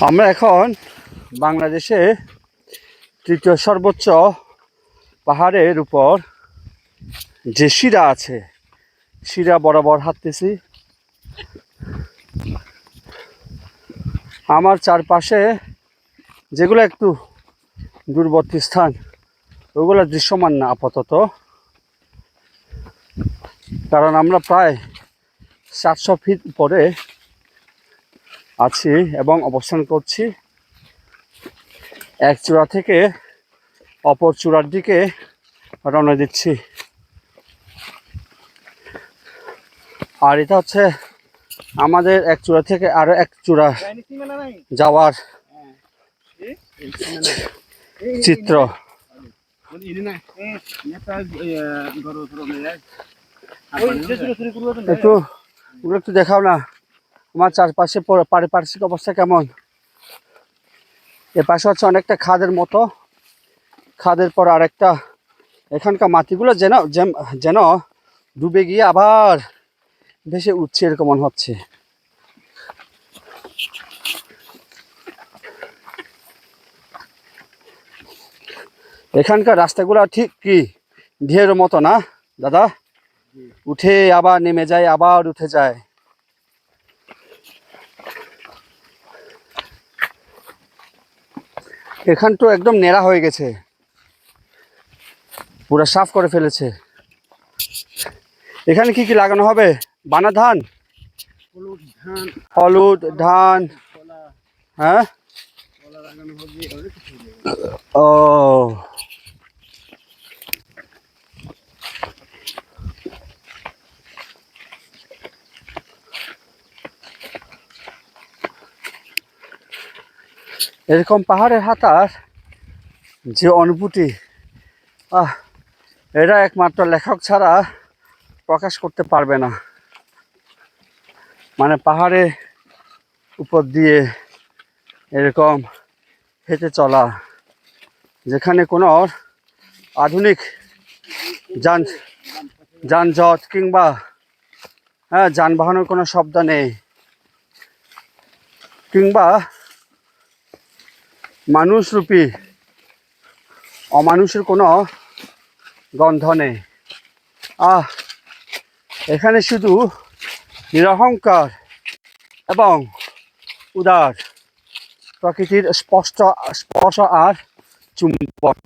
আমরা এখন বাংলাদেশে তৃতীয় সর্বোচ্চ পাহাড়ের উপর যে শিরা আছে, শিরা বরাবর হাঁটতেছি। আমার চারপাশে যেগুলো একটু দূরবর্তী স্থান, ওগুলো দৃশ্যমান না আপাতত, কারণ আমরা প্রায় 700 ফিট উপরে আছি এবং অবস্থান করছি। এক চূড়া থেকে অপর চূড়ার দিকে রওনা দিচ্ছি। আর এটা হচ্ছে আমাদের এক চূড়া থেকে আরো এক চূড়া যাওয়ার চিত্র। একটু দেখাও না আমার চারপাশে পারিপার্শ্বিক অবস্থা কেমন। এ পাশে হচ্ছে অনেকটা খাদের মতো, খাদের পর আরেকটা, এখানকার মাটিগুলো যেন যেন ডুবে গিয়ে আবার ভেসে উঠছে এরকম মনে হচ্ছে। এখানকার রাস্তাগুলো ঠিক কি ঢেউয়ের মতো না দাদা? উঠে আবার নেমে যায়, আবার উঠে যায়। এখান তো একদম নেড়া হয়ে গেছে, পুরো সাফ করে ফেলেছে। এখানে কি কি লাগানো হবে? বানা ধান, হলুদ ধান, হ্যাঁ। ও এরকম পাহাড়ে হাঁটার যে অনুভূতি, এটা একমাত্র লেখক ছাড়া প্রকাশ করতে পারবে না। মানে পাহাড়ে উপর দিয়ে এরকম হেঁটে চলা, যেখানে কোনো আধুনিক যানজট কিংবা যানবাহনের কোনো শব্দ নেই, কিংবা মানুষরূপী অমানুষের কোনো গন্ধ নেই। এখানে শুধু নিরহংকার এবং উদার প্রকৃতির স্পর্শ আর চুম্বন।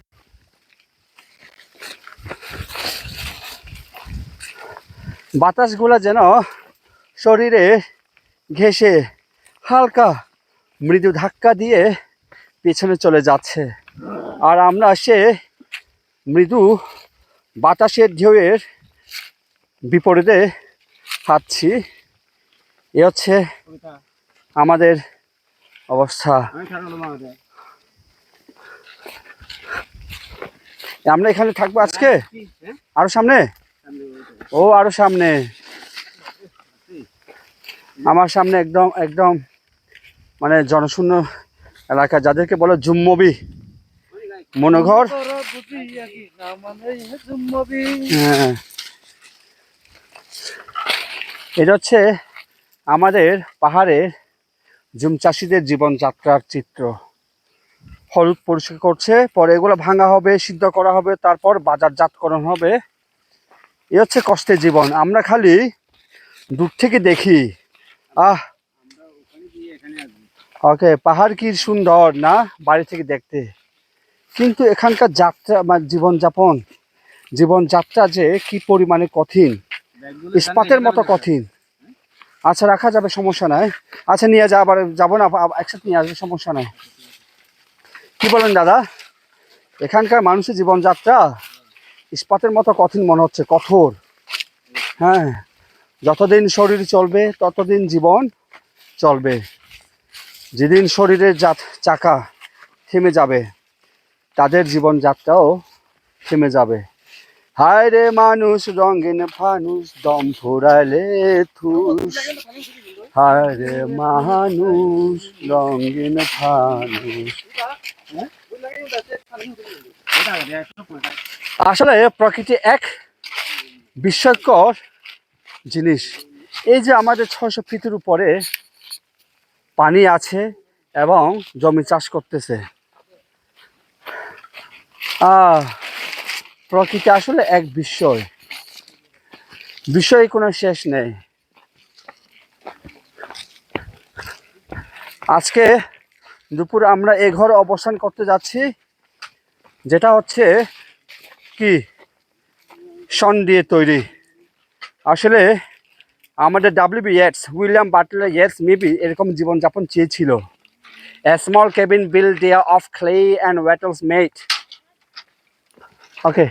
বাতাসগুলা যেন শরীরে ঘেঁষে হালকা মৃদু ধাক্কা দিয়ে পেছনে চলে যাচ্ছে, আর আমরা সে মৃদু বাতাসের ঢেউয়ের বিপরীতে হাঁটছি। এ হচ্ছে আমাদের অবস্থা। আমরা এখানে থাকবো আজকে, আরো সামনে, ও আরো সামনে, আমার সামনে একদম একদম মানে জনশূন্য এলাকা, যাদেরকে বলে জুম্মবি মনোঘর। হ্যাঁ, এটা হচ্ছে আমাদের পাহাড়ের জুম চাষিদের জীবনযাত্রার চিত্র। হলুদ পরিষ্কার করছে, পরে এগুলো ভাঙা হবে, সিদ্ধ করা হবে, তারপর বাজারজাতকরণ হবে। এ হচ্ছে কষ্টের জীবন। আমরা খালি দূর থেকে দেখি, ওকে পাহাড় কি সুন্দর না বাড়ি থেকে দেখতে, কিন্তু এখানকার যাত্রা বা জীবনযাত্রা যে কি পরিমাণে কঠিন, ইস্পাতের মতো কঠিন। আচ্ছা রাখা যাবে, সমস্যা নাই। আচ্ছা নিয়ে আবার যাবো না, একসাথে নিয়ে আসবে, সমস্যা নাই। কি বলেন দাদা? এখানকার মানুষের জীবনযাত্রা ইস্পাতের মতো কঠিন মনে হচ্ছে, কঠোর। হ্যাঁ, যতদিন শরীর চলবে ততদিন জীবন চলবে, যেদিন শরীরের চাকা থেমে যাবে তাদের জীবনযাত্রাও থেমে যাবে। হায় রে মানুষ রঙিন ফানুষ, দম ফুরাইলে থুস। হায় রে মানুষ রঙিন ফানুষ। আসলে প্রকৃতি এক বিস্ময়কর জিনিস। এই যে আমাদের 600 ফিটের উপরে পানি আছে এবং জমি চাষ করতেছে। প্রকৃতি আসলে এক বিষয়ে কোনো শেষ নেই। আজকে দুপুর আমরা এ ঘরে অবস্থান করতে যাচ্ছি, যেটা হচ্ছে কি শন দিয়ে তৈরি। আসলে আমাদের WB Yeats, William Butler Yeats maybe এরকম জীবনযাপন চেয়েছিল। A small cabin built there of clay and wattles made. Okay.